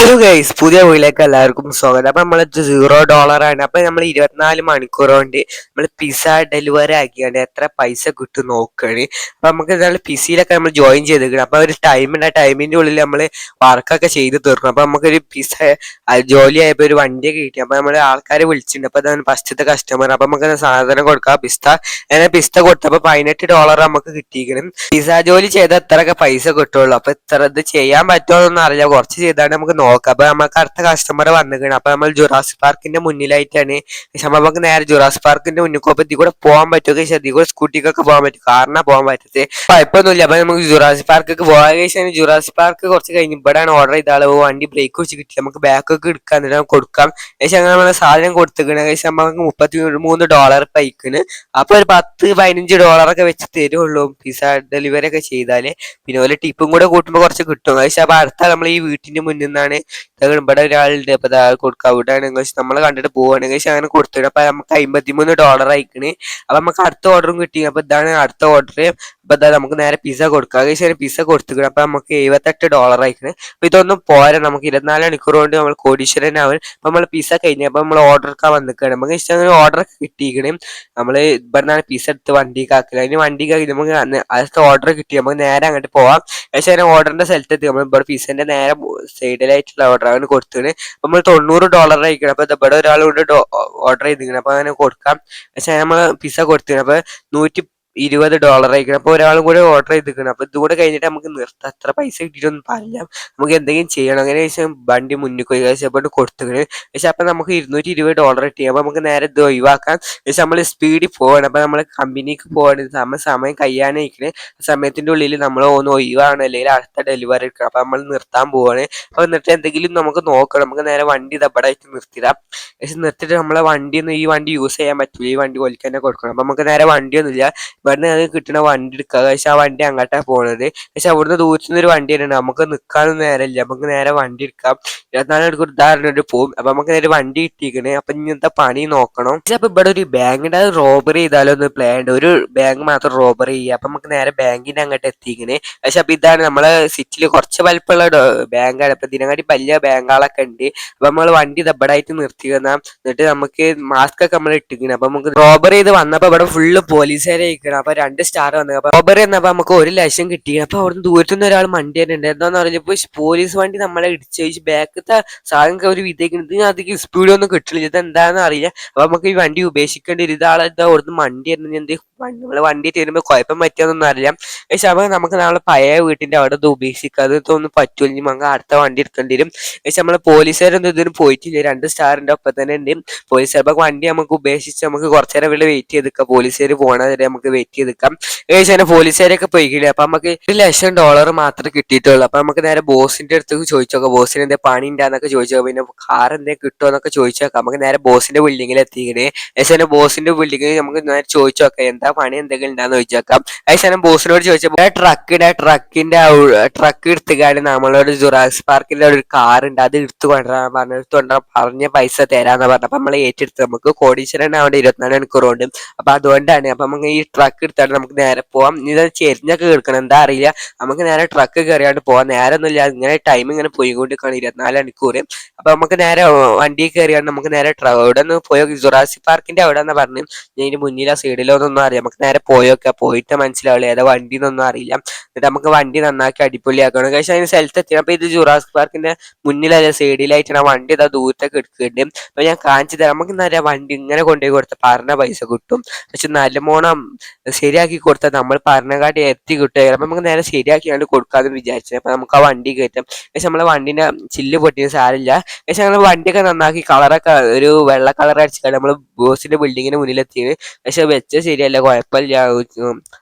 Hello guys, പുതിയ വീട്ടിലേക്ക് എല്ലാവർക്കും സ്വാഗതം. അപ്പൊ നമ്മൾ $0 അപ്പൊ നമ്മൾ 24 മണിക്കൂർ കൊണ്ട് നമ്മൾ പിസ്സ ഡെലിവറി ആക്കിയാണ് എത്ര പൈസ കിട്ടും നോക്കുകയാണ്. അപ്പൊ നമുക്ക് പിസിയിലൊക്കെ നമ്മൾ ജോയിൻ ചെയ്തിരിക്കണം. അപ്പൊ ഒരു ടൈമിന്റെ ഉള്ളിൽ നമ്മൾ വർക്കൊക്കെ ചെയ്ത് തീർക്കണം. അപ്പൊ നമുക്കൊരു പിസ്സ ജോലി ആയപ്പോ ഒരു വണ്ടിയൊക്കെ കിട്ടി. അപ്പൊ നമ്മൾ ആൾക്കാരെ വിളിച്ചിട്ടുണ്ട്. അപ്പൊ അതാണ് ഫസ്റ്റത്തെ കസ്റ്റമർ. അപ്പൊ നമുക്ക് സാധനം കൊടുക്കാം, അങ്ങനെ പിസ്ത കൊടുത്തപ്പോ $18 നമുക്ക് കിട്ടിയിരിക്കണം. പിസ്സ ജോലി ചെയ്ത എത്രയൊക്കെ പൈസ കിട്ടുള്ളൂ. അപ്പൊ ഇത്ര ഇത് ചെയ്യാൻ പറ്റുമോന്നൊന്നും അറിയില്ല. കുറച്ച് ചെയ്താണ് നമുക്ക് നോക്കാം. അപ്പൊ നമുക്ക് അടുത്ത കസ്റ്റമർ വന്നിരിക്കണം. അപ്പൊ നമ്മൾ ജുറാസിക് പാർക്കിന്റെ മുന്നിലായിട്ടാണ്. പക്ഷെ നമുക്ക് നേരെ ജുറാസിക് പാർക്കിന്റെ മുന്നിൽ പോകുമ്പോൾ ഇതിൽ കൂടെ പോകാൻ പറ്റുമോ? പക്ഷെ ഇതിൽ കൂടെ സ്കൂട്ടിക്കൊക്കെ പോകാൻ പറ്റും, കാറിനാ പോകാൻ പറ്റത്. കുഴപ്പമൊന്നുമില്ല. അപ്പൊ നമുക്ക് ജുറാസിക് പാർക്കൊക്കെ പോകാൻ കഴിച്ചാൽ ജുറാസിക് പാർക്ക് കുറച്ച് കഴിഞ്ഞ് ഇവിടെയാണ് ഓർഡർ ചെയ്ത ആള് വണ്ടി ബ്രേക്ക് വെച്ച് കിട്ടി. നമുക്ക് ബാക്കൊക്കെ എടുക്കാൻ കൊടുക്കാം. പക്ഷെ അങ്ങനെ നമ്മളെ സാധനം കൊടുത്തിക്കണ കഴിച്ചാൽ നമുക്ക് $33 പൈക്കിന്. അപ്പൊ ഒരു $10-15 വെച്ച് തരുള്ളൂ പിസ്സ ഡെലിവറി ഒക്കെ ചെയ്താല്. പിന്നെ ഓരോ ടിപ്പും കൂടെ കൂട്ടുമ്പോൾ കുറച്ച് കിട്ടും. പക്ഷെ അപ്പൊ അടുത്ത നമ്മൾ ഈ വീട്ടിന്റെ മുന്നിൽ നിന്നാണ് ഇവിടെ ഒരാളുണ്ട്. അപ്പൊ കൊടുക്കുക അവിടെയാണ് നമ്മൾ കണ്ടിട്ട് പോവുകയാണെങ്കിൽ അങ്ങനെ കൊടുത്തിട്ട് അപ്പൊ നമുക്ക് $53 അയക്കണ്. അപ്പൊ നമുക്ക് അടുത്ത ഓർഡറും കിട്ടി. അപ്പൊ ഇതാണ് അടുത്ത ഓർഡർ. അപ്പൊ ഇതാ നമുക്ക് നേരെ പിസ്സ കൊടുക്കുക. പിസ്സ കൊടുത്തിക്കണം. അപ്പൊ നമുക്ക് $78 അയക്കണ്. അപ്പൊ ഇതൊന്നും പോരാ, നമുക്ക് 24 മണിക്കൂർ കൊണ്ട് നമ്മൾ കോടീശ്വരനാവും. അപ്പൊ നമ്മൾ പിസ്സ കഴിഞ്ഞപ്പോ നമ്മൾ ഓർഡർ എടുക്കാൻ വന്നിക്കാണ്. നമുക്ക് ഇഷ്ടം ഓർഡർ കിട്ടിയിരിക്കണേ. നമ്മള് ഇവിടുന്നാണ് പിസ്സ എടുത്ത് വണ്ടിക്ക് ആക്കുക. അതിന് വണ്ടിക്ക് നമുക്ക് അടുത്ത ഓർഡർ കിട്ടി. നമുക്ക് നേരെ അങ്ങോട്ട് പോവാം. പക്ഷേ ഓർഡറിന്റെ സ്ഥലത്തെത്തി നമ്മൾ ഇവിടെ പിസ്സന്റെ നേരെ സൈഡിലായിട്ടുള്ള ഓർഡർ ആണ് കൊടുത്തത്. അപ്പൊ നമ്മൾ $90 അയക്കണം. അപ്പൊ ഇവിടെ ഒരാളോട് ഓർഡർ ചെയ്തിരിക്കണം. അപ്പൊ അങ്ങനെ കൊടുക്കാം. പക്ഷെ നമ്മൾ പിസ്സ കൊടുത്തിരുന്നു. അപ്പൊ $120 അയക്കണം. അപ്പൊ ഒരാളും കൂടെ ഓർഡർ ചെയ്തിരിക്കണം. അപ്പൊ ഇതുകൂടെ കഴിഞ്ഞിട്ട് നമുക്ക് നിർത്താം. അത്ര പൈസ കിട്ടിയിട്ടൊന്നും പറയാം. നമുക്ക് എന്തെങ്കിലും ചെയ്യണം. അങ്ങനെ ശേഷം വണ്ടി മുന്നിൽ പോയി ഇവിടെ കൊടുത്തിരിക്കുന്നത്. പക്ഷെ അപ്പൊ നമുക്ക് $220 കിട്ടി. അപ്പൊ നമുക്ക് നേരെ ഇത് ഒഴിവാക്കാം. പക്ഷെ നമ്മൾ സ്പീഡിൽ പോകണം. അപ്പൊ നമ്മൾ കമ്പനിക്ക് പോകണം. സമയം കഴിയാനായിരിക്കണേ. സമയത്തിന്റെ ഉള്ളിൽ നമ്മൾ ഒന്ന് ഒഴിവാണ്, അല്ലെങ്കിൽ അടുത്ത ഡെലിവറി എടുക്കണം. അപ്പൊ നമ്മൾ നിർത്താൻ പോവാണ്. അപ്പൊ എന്നിട്ട് എന്തെങ്കിലും നമുക്ക് നോക്കണം. നമുക്ക് നേരെ വണ്ടി ഇതപ്പടായിട്ട് നിർത്തിടാം. പക്ഷെ നിർത്തിയിട്ട് നമ്മളെ ഈ വണ്ടി യൂസ് ചെയ്യാൻ പറ്റില്ല. ഈ വണ്ടി ഒലിക്ക് തന്നെ കൊടുക്കണം. അപ്പൊ നമുക്ക് നേരെ വണ്ടിയൊന്നുമില്ല. ഇവിടുന്ന് അത് കിട്ടുന്ന വണ്ടി എടുക്കുക. പക്ഷെ ആ വണ്ടി അങ്ങോട്ടാണ് പോകുന്നത്. പക്ഷെ അവിടുന്ന് ദൂരത്തുനിന്ന് ഒരു വണ്ടി തന്നെയാണ്. നമുക്ക് നിൽക്കാനൊന്നും നേരമില്ല. നമുക്ക് നേരെ വണ്ടി എടുക്കാം. 24 മണിക്കൂർ ഉദാഹരണം പോകും. അപ്പൊ നമുക്ക് നേരെ വണ്ടി കിട്ടിയിരിക്കണേ. അപ്പൊ ഇങ്ങനത്തെ പണി നോക്കണം. പക്ഷെ അപ്പൊ ഇവിടെ ഒരു ബാങ്കിന്റെ അത് റോബറി ചെയ്താലോ ഒന്ന് പ്ലാൻ ഉണ്ട്. ഒരു ബാങ്ക് മാത്രം റോബറി ചെയ്യുക. അപ്പൊ നമുക്ക് നേരെ ബാങ്കിന്റെ അങ്ങോട്ട് എത്തിക്കണേ. പക്ഷെ അപ്പൊ ഇതാണ് നമ്മളെ സിറ്റിയിൽ കുറച്ച് വലിപ്പമുള്ള ബാങ്കാണ്. അപ്പൊ ഇതിനെക്കാട്ടി വലിയ ബാങ്കുകളൊക്കെ ഉണ്ട്. അപ്പൊ നമ്മൾ വണ്ടി ദബടായിട്ട് നിർത്തിക്കുന്ന, എന്നിട്ട് നമുക്ക് മാസ്ക് ഒക്കെ നമ്മൾ ഇട്ടിരിക്കണം. അപ്പൊ നമുക്ക് റോബറി ചെയ്ത് വന്നപ്പോ ഇവിടെ ഫുള്ള് പോലീസുകാരെ ഇരിക്കണം. അപ്പൊ 2 സ്റ്റാർ വന്നത്. അപ്പൊ റോബറി വന്നപ്പോ നമുക്ക് 1 ലക്ഷം കിട്ടി. അപ്പൊ അവിടുന്ന് ദൂരത്തുനിന്ന് ഒരാൾ വണ്ടി തന്നെയുണ്ട്. എന്താന്ന് പറഞ്ഞപ്പോ പോലീസ് വണ്ടി നമ്മളെ ഇടിച്ച് ബാക്കത്തെ സാധനം ഒരു വിധേക്കുന്നത്. അധികം സ്പീഡൊന്നും കിട്ടില്ല. ഇത് എന്താണെന്ന് അറിയില്ല. അപ്പൊ നമുക്ക് ഈ വണ്ടി ഉപേക്ഷിക്കേണ്ടി വരും. ഇതാളെ അവിടുന്ന് വണ്ടി വരുന്നത് എന്ത് നമ്മള് വണ്ടി തരുമ്പോ കുഴപ്പം പറ്റിയൊന്നും അറിയാം. പക്ഷെ അപ്പൊ നമുക്ക് നമ്മളെ പഴയ വീട്ടിന്റെ അവിടെ ഇത് ഉപേക്ഷിക്കാതെ ഒന്നും പറ്റൂല. നമുക്ക് അടുത്ത വണ്ടി എടുക്കേണ്ടി വരും. പക്ഷെ നമ്മള് പോലീസുകാരൊന്നും ഇതിന് പോയിട്ടില്ല. 2 സ്റ്റാറിന്റെ ഒപ്പം തന്നെ ഉണ്ട് പോലീസുകാർ. അപ്പൊ വണ്ടി നമുക്ക് ഉപേക്ഷിച്ച് നമുക്ക് കുറച്ചു നേരം ഇവിടെ വെയിറ്റ് ചെയ്തിക്കാം. പോലീസുകാർ പോണ വരെ നമുക്ക് വെയിറ്റ് ചെയ്തിക്കാം. ഏകദേശം പോലീസുകാരൊക്കെ പോയിക്കില്ല. അപ്പൊ നമുക്ക് $1 ലക്ഷം മാത്രമേ കിട്ടിയിട്ടുള്ളൂ. അപ്പൊ നമുക്ക് നേരെ ബോസിന്റെ അടുത്ത് ചോദിച്ചോക്കാം. ബോസിന് എന്താ പണി ഉണ്ടാന്നൊക്കെ ചോദിച്ചോക്കാം. പിന്നെ കാർ എന്തെങ്കിലും കിട്ടുമോ എന്നൊക്കെ ചോദിച്ചോക്കാം. നമുക്ക് നേരെ ബോസിന്റെ ബിൽഡിങ്ങിൽ എത്തിക്കണേ. ഏകദേശം ബോസിന്റെ ബിൽഡിങ്ങിൽ നമുക്ക് നേരെ ചോദിച്ചോക്കാം എന്താ പണി എന്തെങ്കിലും ഉണ്ടാന്ന് ചോദിച്ചേക്കാം. ഏകദേശം ബോസിനോട് ചോദിച്ചപ്പോൾ ട്രക്ക് എടുത്തുകാണ്ട് നമ്മളോട് ജുറാസിക് പാർക്കിന്റെ ഒരു കാർ ഉണ്ട്, അത് എടുത്തു കൊണ്ടുവരാൻ പറഞ്ഞ പൈസ തരാന്ന് പറഞ്ഞു. അപ്പൊ നമ്മൾ ഏറ്റെടുത്ത് നമുക്ക് കോടീശ്വരൻ അവിടെ 24 മണിക്കൂർ കൊണ്ട്. അപ്പൊ അതുകൊണ്ടാണ്. അപ്പൊ നമുക്ക് ഈ ട്രക്ക് എടുത്താണ്ട് നമുക്ക് നേരെ പോവാം. ഇത് ചെരിഞ്ഞൊക്കെ കേൾക്കണം, എന്താ അറിയില്ല. നമുക്ക് നേരെ ട്രക്ക് കയറിയാണ്ട് പോവാം. നേരെ ഒന്നുമില്ല, ഇങ്ങനെ ടൈം ഇങ്ങനെ പോയിക്കൊണ്ടിരിക്കുകയാണ് 24 മണിക്കൂർ. അപ്പൊ നമുക്ക് നേരെ വണ്ടി കയറിയാണ്ട് നമുക്ക് നേരെ അവിടെ നിന്ന് പോയോ ജുറാസിക് പാർക്കിന്റെ അവിടെ എന്ന് പറഞ്ഞു. ഞാൻ ഇതിന് മുന്നിലോ സൈഡിലോ ഒന്നും അറിയാം. നമുക്ക് നേരെ പോയിട്ട് മനസ്സിലാവില്ല ഏതാ വണ്ടി എന്നൊന്നും അറിയില്ല. എന്നിട്ട് നമുക്ക് വണ്ടി നന്നാക്കി അടിപൊളിയാക്കണം. പക്ഷെ അതിന് സ്ഥലത്ത് എത്തി. അപ്പൊ ഇത് ജുറാസിക് പാർക്കിന്റെ മുന്നിലല്ല സൈഡിലായിട്ടാണ് വണ്ടി ഇതാ ദൂരത്തൊക്കെ എടുക്കുന്നുണ്ട്. അപ്പൊ ഞാൻ കാണിച്ചു തരാം. നമുക്ക് നല്ല വണ്ടി ഇങ്ങനെ കൊണ്ടുപോയി കൊടുത്ത പറഞ്ഞ പൈസ കിട്ടും. പക്ഷെ നല്ലമോണം ശരിയാക്കി കൊടുത്താൽ നമ്മൾ പറഞ്ഞകാട്ടി എത്തി കിട്ടുക. അപ്പൊ നമുക്ക് നേരെ ശരിയാക്കിയാണ് കൊടുക്കാന്ന് വിചാരിച്ചത്. അപ്പൊ നമുക്ക് ആ വണ്ടി കയറ്റാം. പക്ഷെ നമ്മളെ വണ്ടിന്റെ ചില്ല് പൊട്ടിയ സാരമില്ല. പക്ഷെ ഞങ്ങൾ വണ്ടിയൊക്കെ നന്നാക്കി കളറൊക്കെ ഒരു വെള്ള കളർ അടിച്ചിട്ടാണ് നമ്മൾ ബോസിന്റെ ബിൽഡിങ്ങിന് മുന്നിലെത്തിയത്. പക്ഷെ വെച്ച ശരിയല്ല, കുഴപ്പമില്ല.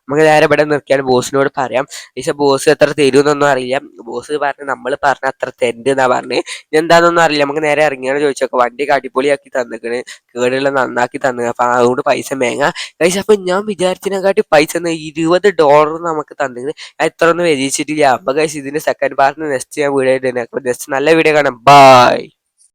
നമുക്ക് നേരെ ഇവിടെ നിർത്തിയാൽ ബോസിനോട് പറയാം. പക്ഷെ ബോസ് എത്ര തരുമെന്നൊന്നും അറിയില്ല. ബോസ് പറഞ്ഞ് നമ്മൾ പറഞ്ഞ അത്ര തരുന്നുണ്ട് എന്നാ പറഞ്ഞ്. എന്താണെന്നൊന്നും അറിയില്ല. നമുക്ക് നേരെ ഇറങ്ങിയാണ് ചോദിച്ചോക്കെ. വണ്ടിയൊക്കെ അടിപൊളിയാക്കി തന്നിക്കണ്, കേടുള്ള നന്നാക്കി തന്നു. അപ്പൊ അതുകൊണ്ട് പൈസ മേങ്ങ. പക്ഷെ അപ്പൊ ഞാൻ വിചാരിച്ചതിനെക്കാട്ടി പൈസ $20 നമുക്ക് തന്നിക്കണ്. ഞാൻ ഇത്ര ഒന്നും വിചാരിച്ചിട്ടില്ല. അപ്പൊ ഇതിന്റെ സെക്കൻഡ് പാർട്ടിന് നെക്സ്റ്റ് ഞാൻ വീഡിയോ ഇടുന്നത്. നെക്സ്റ്റ് നല്ല വീഡിയോ കാണാം. ബൈ.